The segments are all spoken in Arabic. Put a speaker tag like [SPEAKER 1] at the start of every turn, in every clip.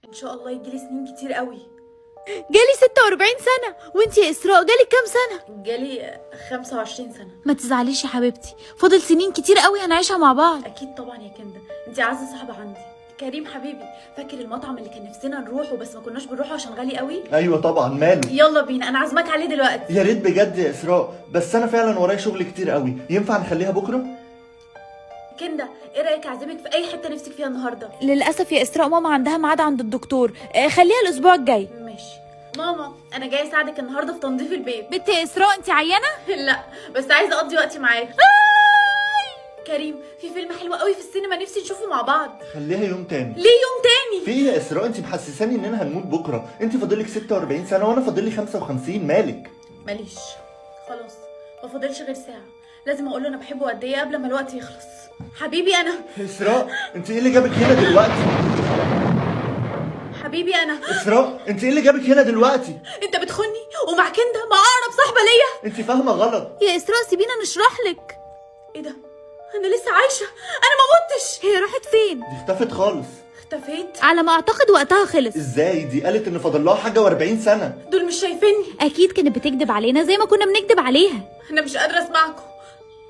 [SPEAKER 1] ان شاء الله يجيلي سنين كتير قوي.
[SPEAKER 2] جالي 46 سنة، وانتي يا إسراء جالك كام سنة؟
[SPEAKER 1] جالي 25 سنة.
[SPEAKER 2] ما تزعليش يا حبيبتي، فاضل سنين كتير قوي هنعيشها مع بعض.
[SPEAKER 1] اكيد طبعا يا كندا، انت اعز صاحبة عندي. كريم حبيبي، فاكر المطعم اللي كان نفسنا نروحه بس ما كناش بنروحه عشان غالي قوي؟
[SPEAKER 3] ايوه طبعا، ماله.
[SPEAKER 1] يلا بينا، انا عازماك عليه دلوقتي.
[SPEAKER 3] يا ريت بجد يا اسراء، بس انا فعلا ورايا شغل كتير قوي. ينفع نخليها بكره؟
[SPEAKER 1] كندا، ايه رايك اعزمك في اي حته نفسك فيها النهارده؟
[SPEAKER 2] للأسف يا إسراء ماما عندها ميعاد عند الدكتور، خليها الأسبوع الجاي.
[SPEAKER 1] ماشي. ماما، انا جاي اساعدك النهارده في تنظيف البيت.
[SPEAKER 2] بنت يا إسراء انتي عيانة؟
[SPEAKER 1] لا، بس عايزه اقضي وقتي معاك. كريم، في فيلم حلو قوي في السينما نفسي نشوفه مع بعض.
[SPEAKER 3] خليها يوم تاني.
[SPEAKER 1] ليه يوم تاني؟
[SPEAKER 3] في ايه يا اسراء؟ انت محسساني اننا هنموت بكره. انت فاضلك 46 سنه وانا فاضلي 55. مالك؟
[SPEAKER 1] ماليش. خلاص، ما فاضلش غير ساعه. لازم اقول له انا بحبه قد ايه قبل ما الوقت يخلص. حبيبي انا.
[SPEAKER 3] اسراء، انت ايه اللي جابك هنا دلوقتي؟
[SPEAKER 1] حبيبي انا.
[SPEAKER 3] اسراء، انت ايه اللي جابك هنا دلوقتي؟
[SPEAKER 1] انت بتخوني ومع كندا، مع اقرب صاحبه ليا.
[SPEAKER 3] انت فاهمه غلط.
[SPEAKER 2] يا إسراء سيبينا نشرح لك.
[SPEAKER 1] ايه ده؟ انا لسه عايشه، انا ما متش.
[SPEAKER 2] هي راحت فين؟
[SPEAKER 3] دي اختفت خالص.
[SPEAKER 1] اختفيت؟
[SPEAKER 2] على ما أعتقد وقتها خلص.
[SPEAKER 3] ازاي؟ دي قالت ان فاضل لها حاجه و40 سنه.
[SPEAKER 1] دول مش شايفيني.
[SPEAKER 2] أكيد كانت بتكذب علينا زي ما كنا بنكذب عليها.
[SPEAKER 1] انا مش قادره اسمعكم.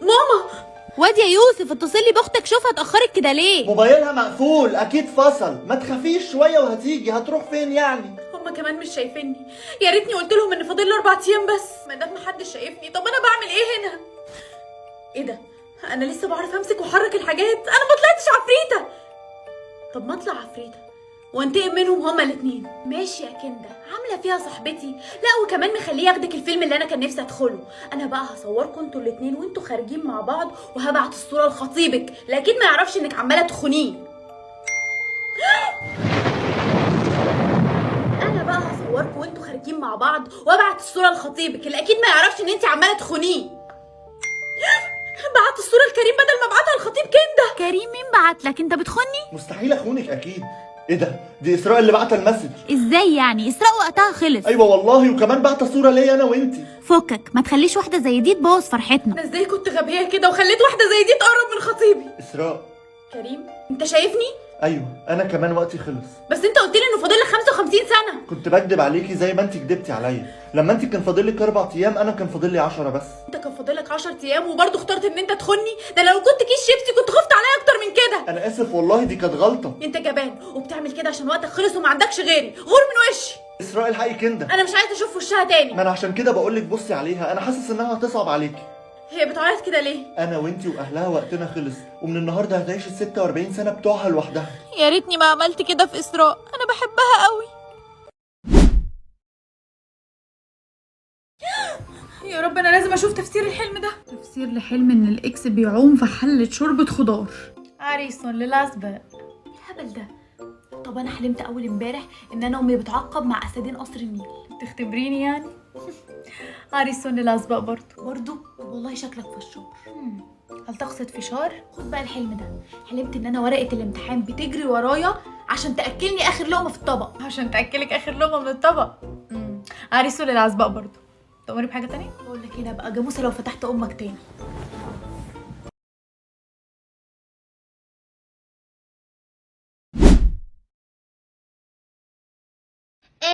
[SPEAKER 1] ماما.
[SPEAKER 2] واد يا يوسف، اتصل لي باختك شوفها اتأخرت كده ليه؟
[SPEAKER 3] موبايلها مقفول، اكيد فصل. ما تخافيش شويه وهتيجي. هتروح فين يعني؟
[SPEAKER 1] هما كمان مش شايفيني. يا ريتني قلت لهم ان فاضل لي 4 ايام بس. ما دام محدش شايفني، طب انا بعمل ايه هنا؟ ايه ده؟ انا لسه بعرف امسك واحرك الحاجات. انا ما طلعتش عفريته. طب ما اطلع عفريته وانتقم منهم هما الاتنين. ماشي يا كندا، عامله فيها صاحبتي. لا، وكمان مخليه ياخدك الفيلم اللي انا كان نفسي ادخله. انا بقى هصوركم انتوا الاتنين وانتوا خارجين مع بعض، وهبعت الصوره لخطيبك، لكن ما يعرفش انك عماله تخونيه. انا بقى هصوركم وانتوا خارجين مع بعض وابعت الصوره لخطيبك، اللي اكيد ما يعرفش ان انت عماله تخونيه. بعت الصوره لكريم بدل ما ابعتها لخطيب كندا.
[SPEAKER 2] كريم مين بعت لك؟ انت بتخوني؟
[SPEAKER 3] مستحيل اخونك اكيد. ايه ده؟ دي اسراء اللي بعت المسج.
[SPEAKER 2] ازاي يعني؟ إسراء وقتها خلص.
[SPEAKER 3] ايوه والله، وكمان بعت صوره ليا انا وانتي.
[SPEAKER 2] فكك، ما تخليش واحدة زي دي تبوظ فرحتنا.
[SPEAKER 1] انا ازاي كنت غبيه كده وخليت واحده زي دي تقرب من خطيبي؟
[SPEAKER 3] اسراء.
[SPEAKER 1] كريم، انت شايفني؟
[SPEAKER 3] ايوه، انا كمان وقتي خلص.
[SPEAKER 1] بس انت قلت لي انه فاضل لك 55 سنه.
[SPEAKER 3] كنت بكدب عليكي زي ما انت كدبتي عليا. لما انت كان فاضل لك 4 ايام، انا كان فاضل لي 10 بس.
[SPEAKER 1] انت كان فاضل لك 10 ايام وبرضه اخترت ان انت تخوني. ده لو كنت كيس شيبسي كنت خفت عليا اكتر من كده.
[SPEAKER 3] انا اسف والله، دي كانت غلطه.
[SPEAKER 1] انت جبان وبتعمل كده عشان وقتك خلص وما عندكش غيري. غور من وشي.
[SPEAKER 3] اسراء الحقي كندا.
[SPEAKER 1] انا مش عايزه اشوف وشها تاني.
[SPEAKER 3] ما انا عشان كده بقول لك بصي عليها. انا حاسس انها هتصعب عليكي.
[SPEAKER 1] هي بتعيط كده ليه؟
[SPEAKER 3] انا وانتي واهلها وقتنا خلص، ومن النهارده هتعيش ال 46 سنه بتوعها لوحدها.
[SPEAKER 2] يا ريتني ما عملت كده في إسراء، أنا بحبها قوي.
[SPEAKER 1] يا رب، انا لازم اشوف تفسير الحلم ده. تفسير لحلم ان الاكس بيعوم في حلة شوربة خضار. عريس للاسبق. الهبل ده. طب انا حلمت اول امبارح ان انا امي بتعاقب مع اسدين قصر النيل. تختبريني يعني؟ عريس للاسبق برضو. والله شكلك فشار. هل تقصد فشار؟ خد بقى الحلم ده. حلمت ان انا ورقة الامتحان بتجري ورايا عشان تاكلني اخر لقمة في الطبق. عشان تاكلك اخر لقمة من الطبق. عريس للاسبق برضو. تأمري بحاجة تانية؟ بقول لك هنا بقى جاموسة لو فتحت امك تاني.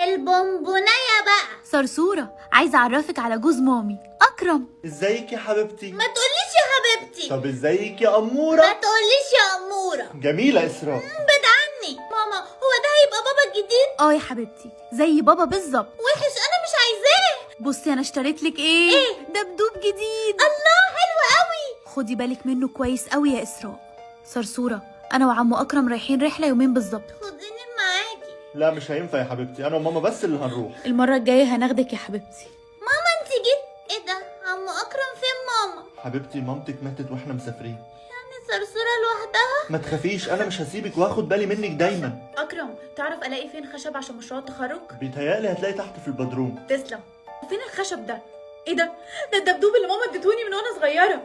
[SPEAKER 4] البونبونية بقى.
[SPEAKER 2] صرصورة، عايزة أعرفك على جوز مامي أكرم.
[SPEAKER 3] ازيك يا حبيبتي؟
[SPEAKER 4] ما تقوليش يا حبيبتي.
[SPEAKER 3] طب ازيك يا
[SPEAKER 4] ما
[SPEAKER 3] اموره؟
[SPEAKER 4] تقوليش يا أمورة.
[SPEAKER 3] جميله اسراء.
[SPEAKER 4] بعد عني. ماما، هو ده هيبقى بابا الجديد؟
[SPEAKER 2] يا حبيبتي، زي بابا بالظبط.
[SPEAKER 4] وحش، أنا مش عايزاه.
[SPEAKER 2] بصي أنا اشتريت لك إيه؟ دبدوب جديد.
[SPEAKER 4] الله، حلو قوي.
[SPEAKER 2] خدي بالك منه كويس قوي يا إسراء. صرصورة، أنا وعمو أكرم رايحين رحلة يومين بالظبط.
[SPEAKER 4] خديني معاكي.
[SPEAKER 3] لا مش هينفع يا حبيبتي، انا وماما بس اللي هنروح.
[SPEAKER 2] المرة الجاية هناخدك يا حبيبتي.
[SPEAKER 4] ماما انت جيت؟ ايه ده؟ عمو أكرم فين ماما؟
[SPEAKER 3] حبيبتي مامتك ماتت واحنا مسافرين.
[SPEAKER 4] يعني صرصورة لوحدها؟
[SPEAKER 3] ما تخافيش، انا مش هسيبك واخد بالي منك دايما.
[SPEAKER 1] اكرم، تعرف الاقي فين خشب عشان مشروع التخرج؟
[SPEAKER 3] بيتهيألي هتلاقي تحت في البدروم.
[SPEAKER 1] تسلم. فين الخشب ده؟ ايه ده؟ ده الدبدوب اللي ماما ادتهوني من وانا صغيره.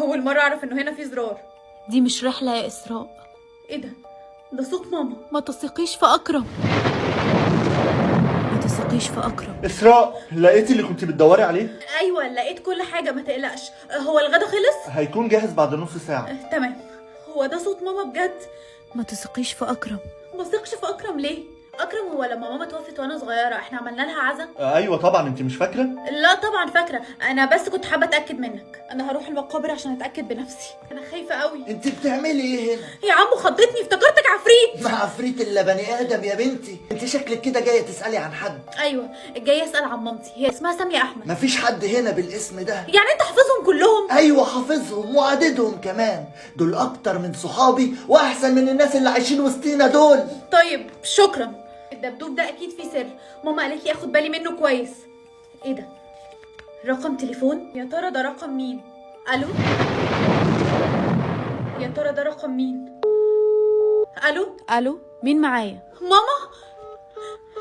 [SPEAKER 1] اول مره اعرف انه هنا في زرار.
[SPEAKER 2] دي مش رحلة يا إسراء.
[SPEAKER 1] ايه ده؟ ده صوت ماما.
[SPEAKER 2] ما تثقيش في أكرم. ما تثقيش في أكرم.
[SPEAKER 3] اسراء، لقيتي اللي كنت بتدوري عليه؟
[SPEAKER 1] ايوه، لقيت كل حاجه، ما تقلقش. هو الغدا خلص؟
[SPEAKER 3] هيكون جاهز بعد نص ساعه.
[SPEAKER 1] تمام. هو ده صوت ماما بجد؟
[SPEAKER 2] ما تثقيش في أكرم.
[SPEAKER 1] ما ثقش في اكرم ليه؟ اكرم، هو لما ماما توفت وانا صغيره احنا عملنا لها عزا؟
[SPEAKER 3] ايوه طبعا، انت مش فاكره؟
[SPEAKER 1] لا طبعا فاكره، انا بس كنت حابه اتاكد منك. انا هروح المقابر عشان اتاكد بنفسي، انا خايفه قوي.
[SPEAKER 3] انت بتعملي ايه هنا؟
[SPEAKER 1] يا عمو خضتني، افتكرتك عفريت.
[SPEAKER 3] ما عفريت الا بني ادم يا بنتي. انت شكلك كده جايه تسالي عن حد.
[SPEAKER 1] ايوه جاي اسال عن مامتي، هي اسمها ساميه احمد.
[SPEAKER 3] مفيش حد هنا بالاسم ده.
[SPEAKER 1] يعني انت حافظهم كلهم؟
[SPEAKER 3] ايوه حافظهم وعددهم كمان، دول اكتر من صحابي واحسن من الناس اللي عايشين وسطينا دول.
[SPEAKER 1] طيب شكرا. الدبدوب ده اكيد فيه سر، ماما قالت لي اخد بالي منه كويس. ايه ده؟ رقم تليفون؟ يا ترى ده رقم مين؟ الو؟ يا ترى ده رقم مين؟ الو؟
[SPEAKER 2] الو، مين معايا؟
[SPEAKER 1] ماما؟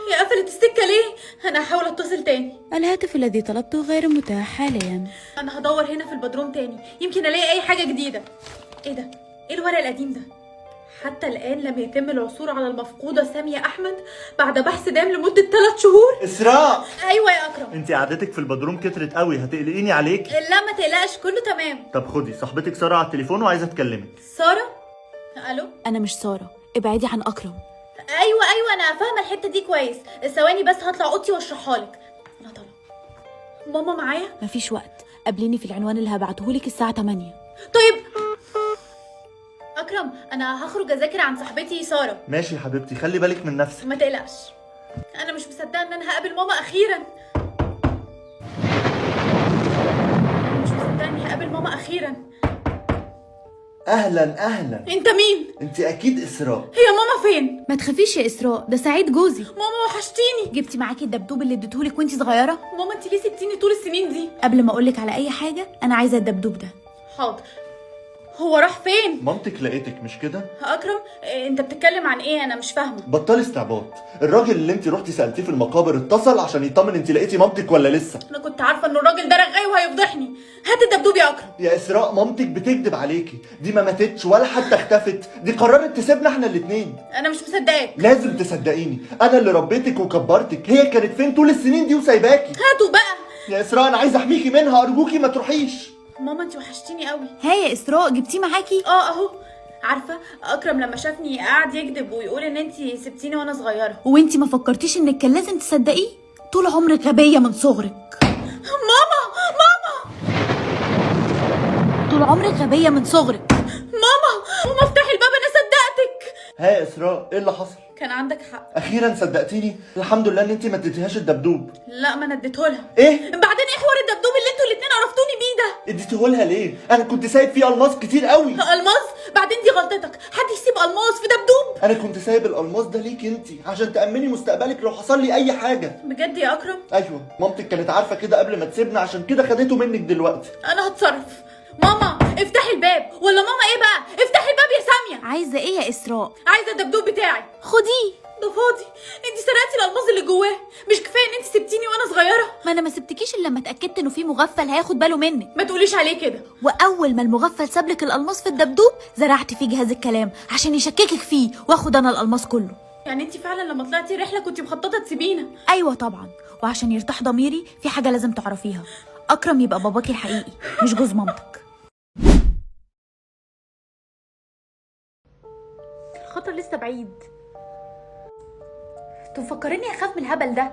[SPEAKER 1] هي قفلت السكه ليه؟ انا هحاول اتصل تاني.
[SPEAKER 2] الهاتف الذي طلبته غير متاح حاليا.
[SPEAKER 1] انا هدور هنا في البدروم تاني، يمكن الاقي اي حاجه جديده. ايه ده؟ ايه الورق القديم ده؟ حتى الآن لم يتم العثور على المفقودة سامية أحمد بعد بحث دام لمدة 3 شهور.
[SPEAKER 3] اسراء،
[SPEAKER 1] أيوة يا أكرم.
[SPEAKER 3] انت قعدتك في البدروم كترت قوي، هتقلقيني عليك.
[SPEAKER 1] لا ما تقلقش، كله تمام.
[SPEAKER 3] طب خدي، صاحبتك ساره على التليفون وعايزه تكلمك.
[SPEAKER 1] سارة؟ ألو؟
[SPEAKER 2] انا مش ساره، ابعدي عن اكرم.
[SPEAKER 1] أيوة أنا فاهمة الحتة دي كويس، ثواني بس هطلع أوضتي وأشرحها لك. أنا طالعة. ماما معايا؟
[SPEAKER 2] مفيش وقت، قابليني في العنوان اللي هبعتهولك الساعه 8.
[SPEAKER 1] طيب أكرم، أنا هخرج أذاكر عن صاحبتي سارة.
[SPEAKER 3] ماشي يا حبيبتي، خلي بالك من نفسك.
[SPEAKER 1] ما تقلقش، أنا مش مصدقة إن أنا هقابل ماما أخيرا. مش مصدقة إني هقابل ماما أخيرا.
[SPEAKER 3] اهلا اهلا.
[SPEAKER 1] أنت مين؟
[SPEAKER 3] انت اكيد اسراء.
[SPEAKER 1] هي ماما فين؟
[SPEAKER 2] ما تخافيش يا اسراء، ده سعيد جوزي.
[SPEAKER 1] ماما وحشتيني.
[SPEAKER 2] جبتي معاكي الدبدوب اللي اديتهولك وانتي صغيره؟
[SPEAKER 1] ماما انت ليه سبتيني طول السنين دي؟
[SPEAKER 2] قبل ما اقولك على اي حاجه، انا عايزه الدبدوب ده.
[SPEAKER 1] حاضر. هو راح فين؟
[SPEAKER 3] مامتك لقيتك مش كده؟
[SPEAKER 1] اكرم انت بتتكلم عن ايه؟ انا مش فاهمه.
[SPEAKER 3] بطلي استعباط. الراجل اللي انت رحتي سالتيه في المقابر اتصل عشان يطمن انت لقيتي مامتك ولا لسه.
[SPEAKER 1] انا كنت عارفه ان الراجل ده رغاي وهيفضحني. هات الدبدوب يا اكرم.
[SPEAKER 3] يا اسراء، مامتك بتكذب عليكي، دي ما ماتتش ولا حتى اختفت، دي قررت تسيبنا احنا الاتنين.
[SPEAKER 1] انا مش مصدقاك.
[SPEAKER 3] لازم تصدقيني، انا اللي ربيتك وكبرتك، هي كانت فين طول السنين دي وسايباكي؟
[SPEAKER 1] هاتوا بقى.
[SPEAKER 3] يا اسراء انا عايز احميكي منها، ارجوكي ما تروحيش.
[SPEAKER 1] ماما انت وحشتيني قوي.
[SPEAKER 2] ها يا اسراء، جبتيه معاكي؟
[SPEAKER 1] اهو. عارفه اكرم لما شافني قاعد يكذب ويقول ان انت سبتيني وانا صغيره.
[SPEAKER 2] وانتي ما فكرتيش انك كان لازم تصدقيه؟ طول عمرك غبيه من صغرك.
[SPEAKER 1] ماما
[SPEAKER 2] طول عمرك غبيه من صغرك.
[SPEAKER 1] ماما افتحي الباب، انا صدقتك.
[SPEAKER 3] ها يا اسراء، ايه اللي حصل؟
[SPEAKER 1] كان عندك حق.
[SPEAKER 3] اخيرا صدقتيني، الحمد لله ان انت ما اديتيهاش الدبدوب.
[SPEAKER 1] لا ما انا اديتهولها.
[SPEAKER 3] ايه؟
[SPEAKER 1] بعدين ايه حوار الدبدوب اللي انتوا الاتنين عرفتوني بيه ده؟
[SPEAKER 3] اديتيهولها ليه؟ انا كنت سايب فيه الماس كتير قوي.
[SPEAKER 1] الماس؟ بعدين دي غلطتك، حد يسيب الماس في دبدوب؟
[SPEAKER 3] انا كنت سايب الالماس ده ليك انت عشان تامني مستقبلك لو حصل لي اي حاجه.
[SPEAKER 1] بجد يا اكرم؟
[SPEAKER 3] ايوه، مامتك كانت عارفه كده قبل ما تسيبنا، عشان كده خدته منك دلوقتي.
[SPEAKER 1] انا هتصرف. ماما افتحي الباب. ولا ماما ايه بقى؟ افتحي الباب يا ساميه.
[SPEAKER 2] عايزه ايه يا اسراء؟
[SPEAKER 1] عايزه الدبدوب بتاعي.
[SPEAKER 2] خديه.
[SPEAKER 1] ده فاضي. انت سرقتي الالماس اللي جواه. مش كفايه ان انت سبتيني وانا صغيره؟
[SPEAKER 2] ما انا ما سبتكيش الا لما اتاكدت انه في مغفل هياخد باله منك.
[SPEAKER 1] ما تقوليش عليه كده.
[SPEAKER 2] واول ما المغفل سابلك الالماس في الدبدوب، زرعت فيه جهاز الكلام عشان يشككك فيه واخد انا الالماس كله.
[SPEAKER 1] يعني انت فعلا لما طلعتي رحله كنت مخططه تسيبينا؟
[SPEAKER 2] ايوه طبعا، وعشان يرتاح ضميري في حاجه لازم تعرفيها. اكرم يبقى باباكي الحقيقي مش جوز مامتك.
[SPEAKER 1] الخطر لسه بعيد. انتوا مفكريني اخاف من الهبل ده؟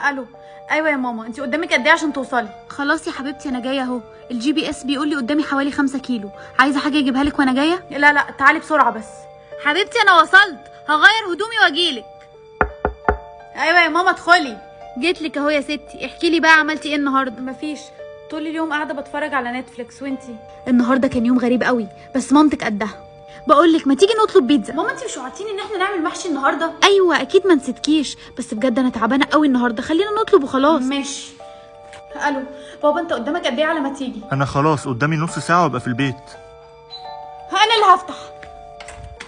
[SPEAKER 1] الو. ايوه يا ماما، انت قدامك قد ايه عشان توصلي؟
[SPEAKER 2] خلاص يا حبيبتي، انا جايه اهو. الGPS بيقول لي قدامي حوالي 5 كيلو. عايزه حاجه اجيبها لك وانا جايه؟
[SPEAKER 1] لا تعالي بسرعه بس.
[SPEAKER 2] حبيبتي انا وصلت، هغير هدومي واجيلك.
[SPEAKER 1] ايوه يا ماما ادخلي.
[SPEAKER 2] جيتلك اهو يا ستي. احكي لي بقى، عملتي ايه النهارده؟
[SPEAKER 1] مفيش، طول اليوم قاعده بتفرج على نتفليكس. وانتي؟
[SPEAKER 2] النهارده كان يوم غريب قوي، بس مامتك قدها. بقولك ما تيجي نطلب بيتزا.
[SPEAKER 1] ماما انتي مش وعدتيني ان احنا نعمل محشي النهارده؟
[SPEAKER 2] ايوه اكيد ما نسيتكيش، بس بجد انا تعبانه قوي النهارده، خلينا نطلب وخلاص.
[SPEAKER 1] ماشي. الو بابا، انت قدامك قد ايه على ما تيجي؟
[SPEAKER 3] انا خلاص قدامي نص ساعه وابقى في البيت.
[SPEAKER 1] انا اللي هفتح.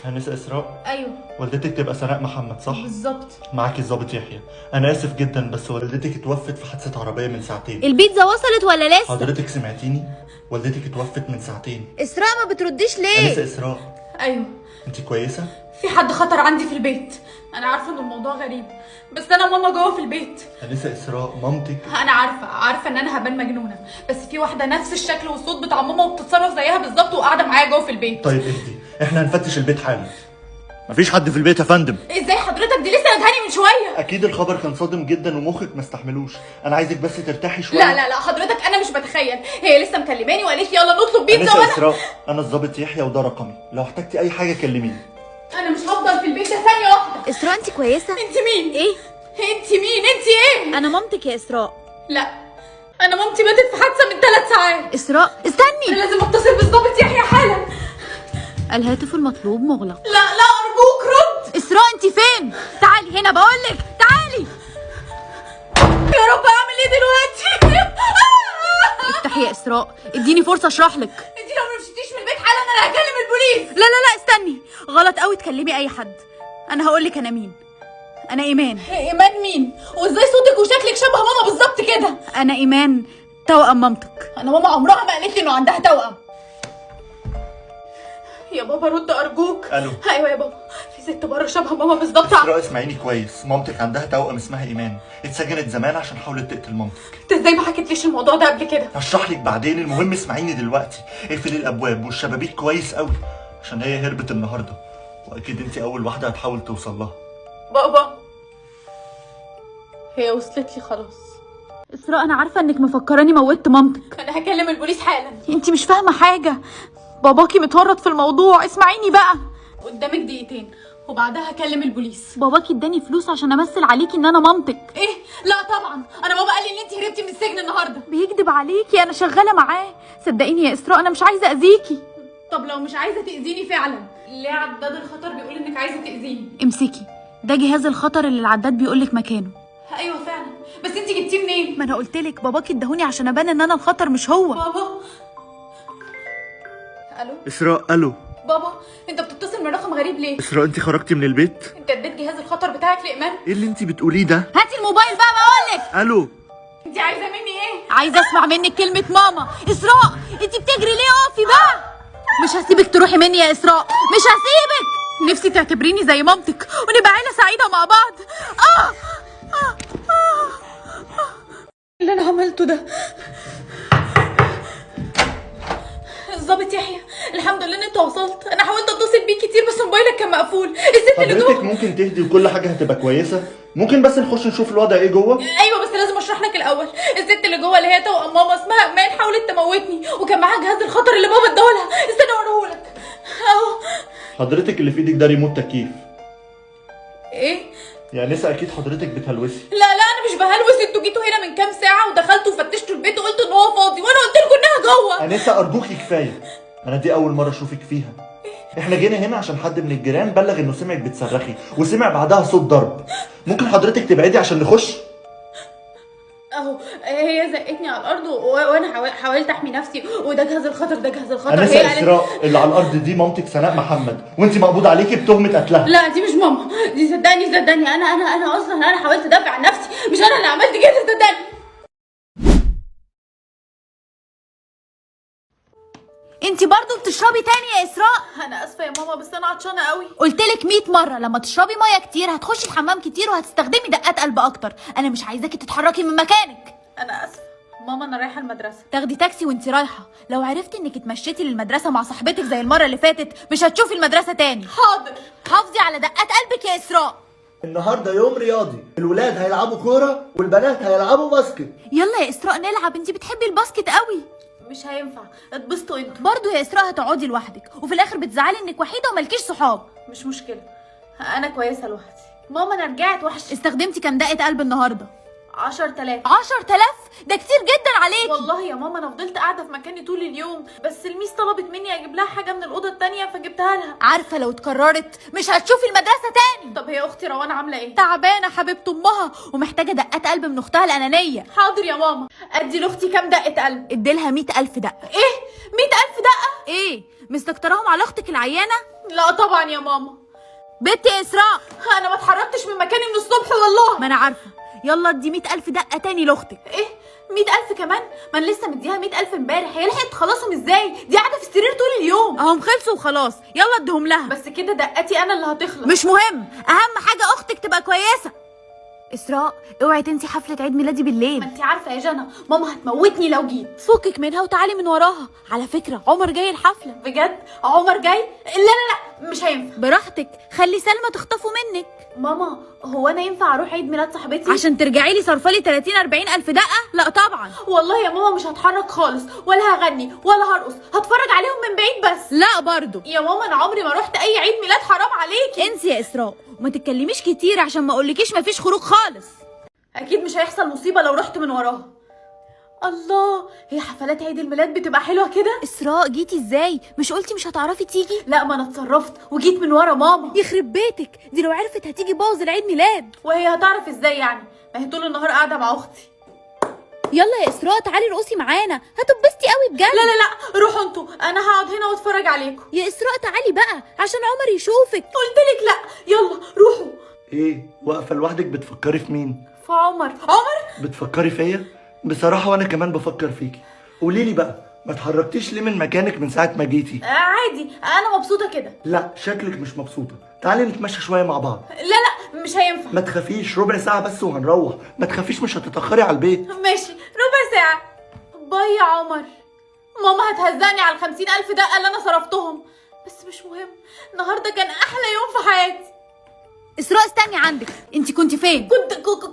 [SPEAKER 3] هنسى اسراء؟
[SPEAKER 1] ايوه
[SPEAKER 3] والدتك تبقى سناء محمد صح؟
[SPEAKER 1] بالظبط.
[SPEAKER 3] معاكي الظابط يحيى. انا اسف جدا بس والدتك اتوفت في حادثه عربيه من ساعتين.
[SPEAKER 2] البيتزا وصلت ولا لسه؟
[SPEAKER 3] حضرتك سمعتيني؟ والدتك اتوفت من ساعتين.
[SPEAKER 2] اسراء ما بترديش ليه؟
[SPEAKER 3] انسه اسراء،
[SPEAKER 1] ايوه
[SPEAKER 3] انت كويسه؟
[SPEAKER 1] في حد خطر عندي في البيت. انا عارفه ان الموضوع غريب، بس انا ماما جوه في البيت.
[SPEAKER 3] انسه اسراء، مامتك.
[SPEAKER 1] انا عارفه ان انا هبان مجنونه، بس في واحده نفس الشكل والصوت بتاع ماما وبتتصرف زيها بالظبط وقاعده معايا جوه في البيت.
[SPEAKER 3] طيب اهدي، احنا هنفتش البيت حالا. مفيش حد في البيت يا فندم.
[SPEAKER 1] ازاي حضرتك؟ دي لسه ندهاني من شويه.
[SPEAKER 3] اكيد الخبر كان صادم جدا ومخك ما استحملوش. انا عايزك بس ترتاحي شويه.
[SPEAKER 1] لا حضرتك انا مش بتخيل، هي لسه مكلماني وقالت لي يلا نطلب بيتزا
[SPEAKER 3] أنسة
[SPEAKER 1] وانا
[SPEAKER 3] إسراء، انا الظابط يحيى وده رقمي، لو احتجتي اي حاجه كلميني.
[SPEAKER 1] انا مش هفضل في البيت ده ثانيه واحده.
[SPEAKER 2] اسراء انت كويسه؟
[SPEAKER 1] انت مين؟
[SPEAKER 2] ايه؟
[SPEAKER 1] انت مين؟ انت ايه؟
[SPEAKER 2] انا مامتك يا اسراء.
[SPEAKER 1] لا انا مامتي ماتت في حادثه من 3 ساعات.
[SPEAKER 2] اسراء
[SPEAKER 1] انا
[SPEAKER 2] استني.
[SPEAKER 1] لازم اتصل بالظابط يحيى حالا.
[SPEAKER 2] الهاتف المطلوب مغلق.
[SPEAKER 1] لا ارجوك رد.
[SPEAKER 2] اسراء انت فين؟ تعالي هنا بقولك، تعالي.
[SPEAKER 1] يا رب اعمل ايه دلوقتي؟
[SPEAKER 2] افتحي يا اسراء، اديني فرصه اشرح لك.
[SPEAKER 1] انت لو ما مشيتيش من البيت حالا انا هكلم البوليس.
[SPEAKER 2] لا استني، غلط قوي تكلمي اي حد. انا هقولك انا مين. انا ايمان.
[SPEAKER 1] ايمان مين؟ وازاي صوتك وشكلك شبه ماما بالظبط كده؟
[SPEAKER 2] انا ايمان توأم مامتك.
[SPEAKER 1] انا ماما عمرها ما قالت لي انه عندها توأم. يا بابا رد ارجوك.
[SPEAKER 3] الو.
[SPEAKER 1] ايوه يا بابا، في ست بره شبه ماما بالظبط.
[SPEAKER 3] إسراء اسمعيني كويس، مامتك عندها توأم اسمها ايمان، اتسجنت زمان عشان حاولت تقتل مامتك.
[SPEAKER 1] انت ازاي ما حكيتليش الموضوع ده قبل كده؟
[SPEAKER 3] هشرح لك بعدين، المهم اسمعيني دلوقتي. اقفلي الابواب والشبابيك كويس قوي عشان هي هربت النهارده، واكيد انت اول واحده هتحاول توصل لها.
[SPEAKER 1] بابا هي وصلت لي خلاص.
[SPEAKER 2] اسراء انا عارفه انك مفكراني موتت مامتك.
[SPEAKER 1] انا هكلم البوليس حالا.
[SPEAKER 2] انت مش فاهمه حاجه، باباكي متورط في الموضوع. اسمعيني بقى.
[SPEAKER 1] قدامك دقيقتين وبعدها هكلم البوليس.
[SPEAKER 2] باباكي اداني فلوس عشان امثل عليكي ان انا مامتك.
[SPEAKER 1] ايه؟ لا طبعا، انا بابا قال لي ان انت هربتي من السجن النهارده.
[SPEAKER 2] بيكذب عليكي، انا شغاله معاه. صدقيني يا اسراء انا مش عايزه اذيكي.
[SPEAKER 1] طب لو مش عايزه تاذيني فعلا، ليه عداد الخطر بيقول انك عايزه تاذيني؟
[SPEAKER 2] امسكي، ده جهاز الخطر اللي العداد بيقولك مكانه.
[SPEAKER 1] ايوه فعلا، بس انت جبتيه منين؟
[SPEAKER 2] ما انا قلتلك باباكي اداهوني عشان ابان ان انا الخطر مش هو.
[SPEAKER 1] بابا. الو
[SPEAKER 3] اسراء الو.
[SPEAKER 1] بابا، انت بتتصل من رقم غريب ليه؟
[SPEAKER 3] اسراء انت خرجتي من البيت؟
[SPEAKER 1] انت اديت جهاز الخطر بتاعك لايمان؟
[SPEAKER 3] ايه اللي انت بتقوليه ده؟
[SPEAKER 2] هاتي الموبايل بقى بقولك.
[SPEAKER 3] الو.
[SPEAKER 1] انت عايزه مني ايه؟
[SPEAKER 2] عايزه اسمع منك كلمه ماما. اسراء انت بتجري ليه؟ اقفي بقى. مش هسيبك تروحي مني يا اسراء، مش هسيبك. نفسي تعتبريني زي مامتك ونبقى عيله سعيده مع بعض.
[SPEAKER 1] اللي انا عملته ده. الظابط يحيى، الحمد لله ان انت وصلت. انا حاولت اتصل بيك كتير بس موبايلك كان مقفول. الست اللي
[SPEAKER 3] حضرتك
[SPEAKER 1] جوه.
[SPEAKER 3] ممكن تهدي وكل حاجه هتبقى كويسه؟ ممكن بس نخش نشوف الوضع ايه جوه؟
[SPEAKER 1] ايوه بس لازم اشرح لك الاول. الست اللي جوه اللي هي توأم ماما اسمها ايمان حاولت تموتني، وكان معاها جهاز الخطر اللي بابا اداهولها. استنى اوريهولك اهو.
[SPEAKER 3] حضرتك اللي في ايدك ده ريموت تكييف.
[SPEAKER 1] ايه؟
[SPEAKER 3] يا نسا اكيد حضرتك بتهلوسي.
[SPEAKER 1] لا انا مش بهلوس. انتوا جيتوا هنا من كام ساعه ودخلتوا وفتشتوا البيت وقلتوا ان هو فاضي، وانا قلت لكم انها جوه.
[SPEAKER 3] انسه ارجوكي كفايه، انا دي اول مره اشوفك فيها. احنا جينا هنا عشان حد من الجيران بلغ انه سمعك بتصرخي وسمع بعدها صوت ضرب. ممكن حضرتك تبعدي عشان نخش؟
[SPEAKER 1] اهو هي زقتني على الارض وانا حاولت احمي نفسي، وده جهاز الخطر، ده جهاز الخطر.
[SPEAKER 3] انسه اسراء اللي على الارض دي مامتك سناء محمد، وانت مقبوض عليكي بتهمه قتلها.
[SPEAKER 1] لا دي مش ماما، دي صدقني انا اصلا انا حاولت ادافع عن نفسي، مش انا اللي عملت كده صدقني.
[SPEAKER 2] انت برضو بتشربي تاني يا اسراء؟
[SPEAKER 1] انا اسفه يا ماما بس انا عطشانه قوي.
[SPEAKER 2] قلتلك 100 مره لما تشربي ميه كتير هتخشي الحمام كتير وهتستخدمي دقات قلب اكتر. انا مش عايزاكي تتحركي من مكانك.
[SPEAKER 1] انا اسفه ماما، انا رايحه المدرسه.
[SPEAKER 2] تاخدي تاكسي وانت رايحه. لو عرفتي انك اتمشيتي للمدرسه مع صاحبتك زي المره اللي فاتت مش هتشوفي المدرسه تاني.
[SPEAKER 1] حاضر.
[SPEAKER 2] حافظي على دقات قلبك يا اسراء.
[SPEAKER 3] النهارده يوم رياضي، الولاد هيلعبوا كوره والبنات هيلعبوا باسكت.
[SPEAKER 2] يلا يا اسراء نلعب، انت بتحبي الباسكت قوي.
[SPEAKER 1] مش هينفع، اتبسطوا انتوا.
[SPEAKER 2] برضو يا اسراء هتقعدي لوحدك وفي الاخر بتزعلي انك وحيده وملكيش صحاب.
[SPEAKER 1] مش مشكله، انا كويسه لوحدي. ماما انا رجعت وحش.
[SPEAKER 2] استخدمتي كام دقه قلب النهارده؟
[SPEAKER 1] 10,000.
[SPEAKER 2] 10,000 ده كتير جدا عليكي.
[SPEAKER 1] والله يا ماما انا فضلت قاعده في مكاني طول اليوم، بس الميس طلبت مني اجيب لها حاجه من الاوضه التانيه فجبتها لها.
[SPEAKER 2] عارفه لو اتكررت مش هتشوفي المدرسه تاني.
[SPEAKER 1] طب هي اختي روان عامله ايه؟
[SPEAKER 2] تعبانه حبيبه امها ومحتاجه دقات قلب من اختها الانانيه.
[SPEAKER 1] حاضر يا ماما. ادي لاختي كام دقه قلب؟
[SPEAKER 2] اديلها 100,000 دقه.
[SPEAKER 1] ايه 100,000 دقه؟
[SPEAKER 2] ايه مستكتراهم على اختك العيانه؟
[SPEAKER 1] لا طبعا يا ماما.
[SPEAKER 2] بنتي يا اسراء
[SPEAKER 1] انا ما اتحركتش من مكاني من الصبح والله.
[SPEAKER 2] ما انا عارفه. يلا ادي 100,000 دقه تاني لاختك.
[SPEAKER 1] ايه 100,000 كمان؟ ما انا لسه مديها 100,000 امبارح. هي لحقت تخلصهم ازاي؟ دي قاعده في السرير طول اليوم.
[SPEAKER 2] اهم خلصوا وخلاص. يلا اديهم لها.
[SPEAKER 1] بس كده دقتي انا اللي هتخلص.
[SPEAKER 2] مش مهم، اهم حاجه اختك تبقى كويسه. اسراء اوعي تنسي حفله عيد ميلادي بالليل.
[SPEAKER 1] ما انت عارفه يا جنى ماما هتموتني لو جيت.
[SPEAKER 2] فكك منها وتعالي من وراها. على فكره عمر جاي الحفله.
[SPEAKER 1] بجد عمر جاي؟ لا مش هينفع.
[SPEAKER 2] براحتك، خلي سلمى تخطفه منك.
[SPEAKER 1] ماما هو انا ينفع اروح عيد ميلاد صاحبتي
[SPEAKER 2] عشان ترجعي لي صرفالي 30 40 الف دقه؟ لا طبعا.
[SPEAKER 1] والله يا ماما مش هتحرك خالص ولا هغني ولا هرقص، هتفرج عليهم من بعيد بس.
[SPEAKER 2] لا برضو
[SPEAKER 1] يا ماما انا عمري ما رحت اي عيد ميلاد، حرام عليكي.
[SPEAKER 2] انسي يا اسراء وما تتكلميش كتير عشان ما اقولكيش مفيش خروج خالص.
[SPEAKER 1] اكيد مش هيحصل مصيبه لو رحت من وراها. الله، هي حفلات عيد الميلاد بتبقى حلوه كده؟
[SPEAKER 2] اسراء جيتي ازاي؟ مش قلتي مش هتعرفي تيجي؟
[SPEAKER 1] لا ما انا اتصرفت وجيت من ورا ماما.
[SPEAKER 2] يخرب بيتك، دي لو عرفت هتيجي بوظ العيد ميلاد.
[SPEAKER 1] وهي هتعرف ازاي يعني؟ ما هي طول النهار قاعده مع اختي.
[SPEAKER 2] يلا يا اسراء تعالي رقصي معانا، هتبسطي قوي بجد.
[SPEAKER 1] لا روحوا انتوا، انا هقعد هنا واتفرج عليكم.
[SPEAKER 2] يا اسراء تعالي بقى عشان عمر يشوفك.
[SPEAKER 1] قلتلك لا، يلا روحوا.
[SPEAKER 3] ايه واقفه لوحدك بتفكري في مين؟
[SPEAKER 1] في عمر.
[SPEAKER 3] بتفكري فيا؟ بصراحه وانا كمان بفكر فيكي. قولي لي بقى، ما اتحركتيش ليه من مكانك من ساعه ما جيتي؟
[SPEAKER 1] عادي انا مبسوطه كده.
[SPEAKER 3] لا شكلك مش مبسوطه. تعالي نتمشى شويه مع بعض.
[SPEAKER 1] لا مش هينفع.
[SPEAKER 3] ما تخافيش، ربع ساعه بس وهنروح. ما تخافيش مش هتتاخري على البيت.
[SPEAKER 1] ماشي ربع ساعه. باي يا عمر. ماما هتهزقني على 50,000 دقه اللي انا صرفتهم، بس مش مهم، النهارده كان احلى يوم في حياتي.
[SPEAKER 2] اسراء استني عندك، انت كنت فين؟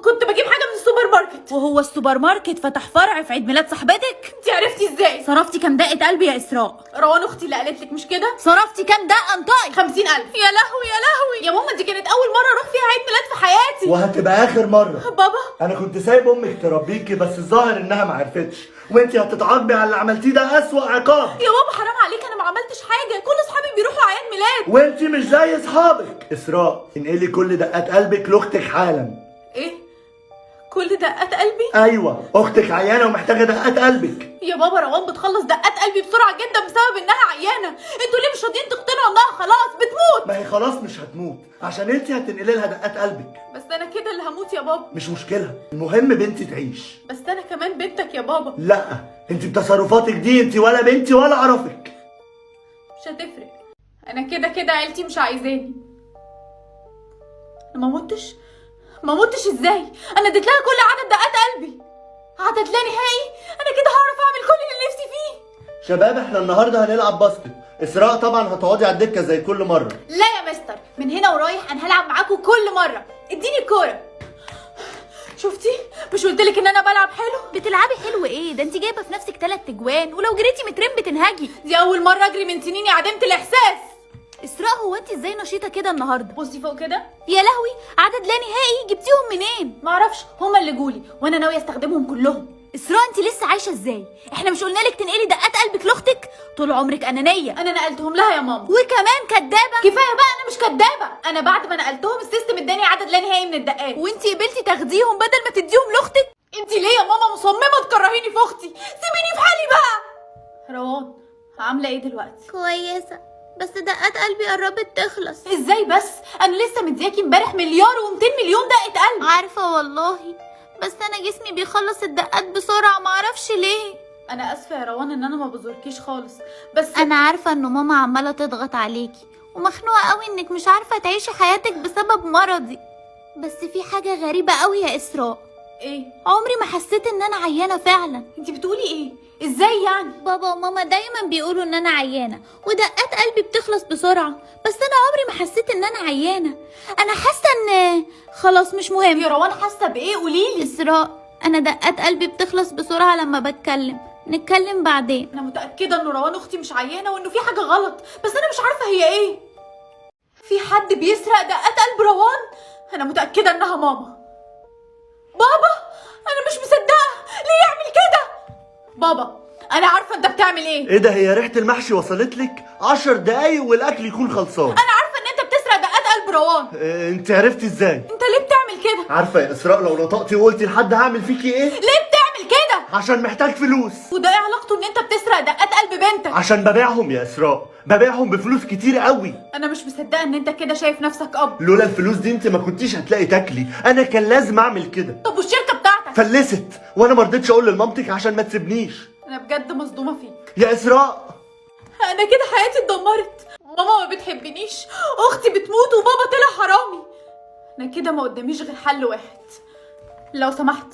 [SPEAKER 1] كنت بجيب حاجه من السوبر ماركت.
[SPEAKER 2] وهو السوبر ماركت فتح فرع في عيد ميلاد صاحبتك؟
[SPEAKER 1] انت عرفتي ازاي؟
[SPEAKER 2] صرفتي كام دقه قلبي يا اسراء؟
[SPEAKER 1] روان اختي اللي قالت لك مش كده؟
[SPEAKER 2] صرفتي كام دقه انطقي؟
[SPEAKER 1] 50,000. يا لهوي يا ماما، دي كانت اول مره اروح فيها عيد ميلاد في حياتي.
[SPEAKER 3] وهتبقى اخر مره.
[SPEAKER 1] بابا
[SPEAKER 3] انا كنت سايب امك تربيكي، بس الظاهر انها ما عرفتش، وانتي هتتعاقبي على اللي عملتيه، ده اسوأ عقاب.
[SPEAKER 1] يا بابا حرام عليك، انا ما عملتش حاجه، كل اصحابي بيروحوا اعياد ميلاد.
[SPEAKER 3] وانتي مش زي اصحابك. اسراء انقلي كل دقات قلبك لاختك حالا.
[SPEAKER 1] ايه كل دقات قلبي؟
[SPEAKER 3] ايوه، اختك عيانه ومحتاجه دقات قلبك.
[SPEAKER 1] يا بابا روان بتخلص دقات قلبي بسرعه جدا بسبب انها عيانه، انتوا ليه مش راضيين تقتنعوا انها خلاص بتموت؟
[SPEAKER 3] ما هي خلاص مش هتموت، عشان انتي هتنقلي لها دقات قلبك.
[SPEAKER 1] بس انا كده اللي هموت يا بابا.
[SPEAKER 3] مش مشكله، المهم بنتي تعيش.
[SPEAKER 1] بس انا كمان بنتك يا بابا.
[SPEAKER 3] لا انتي بتصرفاتك دي انتي ولا بنتي ولا اعرفك.
[SPEAKER 1] مش هتفرق، انا كده عيلتي مش عايزاني. انا ما متش ازاي؟ انا اديت لها كل عدد دقات قلبي، عدد لا نهائي. انا كده هعرف اعمل كل اللي نفسي فيه.
[SPEAKER 3] شباب احنا النهارده هنلعب باسكت. اسراء طبعا هتقعدي على الدكه زي كل مره.
[SPEAKER 1] لا يا مستر، من هنا ورايح انا هلعب معاكم كل مره. اديني الكوره. شفتي؟ مش قلتلك ان انا بلعب حلو؟
[SPEAKER 2] بتلعبي حلو ايه؟ ده انت جايبه في نفسك 3 اجوان، ولو جريتي مترين بتنهجي.
[SPEAKER 1] دي اول مره اجري من سنيني، عدمت الاحساس.
[SPEAKER 2] اسراء هو انت ازاي نشيطه كده النهارده؟
[SPEAKER 1] بصي فوق كده.
[SPEAKER 2] يا لهوي، عدد لا نهائي، جبتيهم منين؟
[SPEAKER 1] معرفش، هما اللي جولي وانا ناويه استخدمهم كلهم.
[SPEAKER 2] اسراء انت لسه عايشه ازاي؟ احنا مش قلنا لك تنقلي دقات قلبك لاختك؟ طول عمرك انانيه.
[SPEAKER 1] انا نقلتهم لها يا ماما.
[SPEAKER 2] وكمان كدابه.
[SPEAKER 1] كفايه بقى، انا مش كدابه. انا بعد ما نقلتهم السيستم اداني عدد لا نهائي من الدقات.
[SPEAKER 2] وانت قبلتي تاخديهم بدل ما تديهم لاختك؟
[SPEAKER 1] انت ليه يا ماما مصممه تكرهيني في اختي؟ سيبيني في حالي بقى. روان عامله ايه دلوقتي؟
[SPEAKER 4] كويسة، بس دقات قلبي قربت تخلص.
[SPEAKER 1] ازاي بس؟ انا لسه مدياكي امبارح 1,200,000,000 دقه قلب.
[SPEAKER 4] عارفة والله، بس أنا جسمي بيخلص الدقات بسرعة، معرفش ليه.
[SPEAKER 1] انا اسفه يا روان ان انا ما بزوركيش خالص، بس
[SPEAKER 4] أنا عارفة إنه ماما عمالة تضغط عليكي، ومخنوقة قوي إنك مش عارفة تعيشي حياتك بسبب مرضي. بس في حاجة غريبة قوي يا إسراء،
[SPEAKER 1] ايه؟
[SPEAKER 4] عمري ما حسيت إن أنا عيانة فعلا.
[SPEAKER 1] انت بتقولي ايه؟ ازاي يعني؟
[SPEAKER 4] بابا وماما دايما بيقولوا ان انا عيانه ودقات قلبي بتخلص بسرعه، بس انا عمري ما حسيت ان انا عيانه. انا حاسه ان خلاص مش مهم.
[SPEAKER 1] يا روان حاسه بايه؟ قوليلي.
[SPEAKER 4] اسراء، انا دقات قلبي بتخلص بسرعه لما بتكلم، نتكلم بعدين.
[SPEAKER 1] انا متاكده ان روان اختي مش عيانه وانه في حاجه غلط، بس انا مش عارفه هي ايه. في حد بيسرق دقات قلب روان؟ انا متاكده انها ماما. بابا انا مش مصدقه، ليه يعمل كده؟ بابا انا عارفه انت بتعمل ايه.
[SPEAKER 3] ايه ده، هي ريحه المحشي وصلت لك؟ 10 دقايق والاكل يكون خلصان.
[SPEAKER 1] انا عارفه ان انت بتسرق دقات قلب روان.
[SPEAKER 3] انت عرفتي ازاي؟
[SPEAKER 1] انت ليه بتعمل كده؟
[SPEAKER 3] عارفه يا اسراء لو نطقتي وقلتي لحد هعمل فيكي ايه؟
[SPEAKER 1] ليه بتعمل كده؟
[SPEAKER 3] عشان محتاج فلوس.
[SPEAKER 1] وده ايه علاقته ان انت بتسرق دقات قلب بنتك؟
[SPEAKER 3] عشان ببيعهم يا اسراء، ببيعهم بفلوس كتير قوي.
[SPEAKER 1] انا مش مصدقه ان انت كده شايف نفسك اب.
[SPEAKER 3] لولا الفلوس دي انت ما كنتيش هتلاقي تاكلي، انا كان لازم اعمل كده.
[SPEAKER 1] طب والشركه بتاعتك؟
[SPEAKER 3] فلست، وانا ما رضيتش اقول لمامتك عشان ما تسيبنيش.
[SPEAKER 1] انا بجد مصدومه فيك
[SPEAKER 3] يا اسراء.
[SPEAKER 1] انا كده حياتي اتدمرت، ماما ما بتحبنيش، اختي بتموت، وبابا طلع حرامي. انا كده ما قداميش غير حل واحد، لو سمحت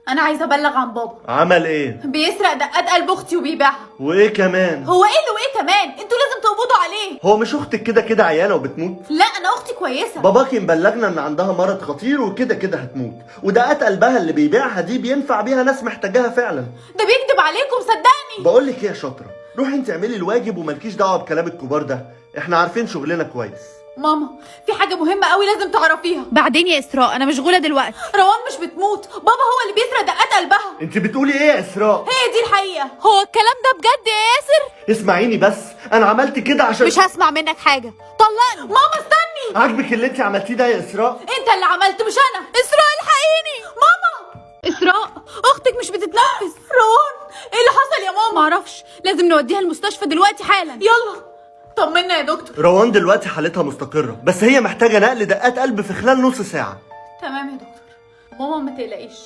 [SPEAKER 1] انا عايزه ابلغ عن بابا.
[SPEAKER 3] عمل ايه؟
[SPEAKER 1] بيسرق دقات قلب اختي وبيبيعها.
[SPEAKER 3] وايه كمان؟
[SPEAKER 1] هو ايه اللي وايه كمان؟ انتوا لازم تقبضوا عليه.
[SPEAKER 3] هو مش اختك كده كده عيانه وبتموت؟
[SPEAKER 1] لا انا اختي كويسه.
[SPEAKER 3] باباكي مبلغنا ان عندها مرض خطير وكده كده هتموت، ودقات قلبها اللي بيبيعها دي بينفع بيها ناس محتاجاها فعلا.
[SPEAKER 1] ده بيكذب عليكم صدقني.
[SPEAKER 3] بقول لك ايه يا شاطره، روحي انت اعملي الواجب ومالكيش دعوه بكلام الكبار ده، احنا عارفين شغلنا كويس.
[SPEAKER 1] ماما في حاجه مهمه قوي لازم تعرفيها.
[SPEAKER 2] بعدين يا اسراء انا مشغوله دلوقتي.
[SPEAKER 1] روان مش بتموت، بابا هو اللي بيسرق دقات قلبها.
[SPEAKER 3] انت بتقولي ايه يا اسراء؟
[SPEAKER 1] هي دي الحقيقه.
[SPEAKER 2] هو الكلام ده بجد يا ياسر؟
[SPEAKER 3] اسمعيني بس، انا عملت كده عشان
[SPEAKER 2] مش هسمع منك حاجه، طلقني.
[SPEAKER 1] ماما استني.
[SPEAKER 3] عاجبك اللي انت عملتيه ده يا اسراء؟
[SPEAKER 1] انت اللي عملت مش انا.
[SPEAKER 2] اسراء الحقيني.
[SPEAKER 1] ماما
[SPEAKER 2] اسراء اختك مش بتتنفس.
[SPEAKER 1] روان ايه اللي حصل يا ماما؟
[SPEAKER 2] معرفش، لازم نوديها المستشفى دلوقتي حالا.
[SPEAKER 1] يلا طمنا يا دكتور.
[SPEAKER 3] روان دلوقتي حالتها مستقره، بس هي محتاجه نقل دقات قلب في خلال نص ساعه.
[SPEAKER 1] تمام يا دكتور. ماما ما تقلقيش،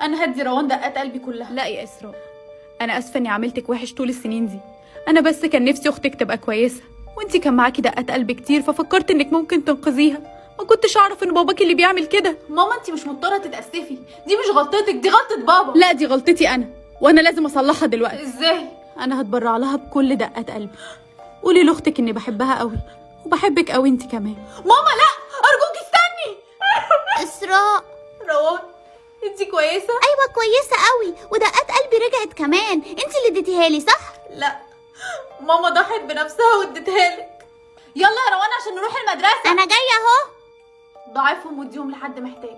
[SPEAKER 1] انا هدي روان دقات قلبي كلها.
[SPEAKER 2] لا يا اسراء، انا اسفه اني عملتك وحش طول السنين دي. انا بس كان نفسي اختك تبقى كويسه، وانتي كان معاكي دقات قلب كتير ففكرت انك ممكن تنقذيها. ما كنتش اعرف ان باباكي اللي بيعمل كده.
[SPEAKER 1] ماما انت مش مضطره تتاسفي، دي مش غلطتك، دي غلطه بابا.
[SPEAKER 2] لا دي غلطتي انا، وانا لازم اصلحها دلوقتي.
[SPEAKER 1] ازاي؟
[SPEAKER 2] انا هتبرع لها بكل دقات قلبي. قولي لاختك اني بحبها قوي وبحبك قوي انت كمان.
[SPEAKER 1] ماما لا ارجوك استني.
[SPEAKER 4] اسراء.
[SPEAKER 1] روان انت كويسه؟
[SPEAKER 4] ايوه كويسه قوي، ودقات قلبي رجعت كمان. انت اللي اديتيها لي صح؟
[SPEAKER 1] لا ماما ضحت بنفسها واديتها لك. يلا يا روان عشان نروح المدرسه.
[SPEAKER 4] انا جايه اهو.
[SPEAKER 1] ضاعفهم واديهم لحد محتاج.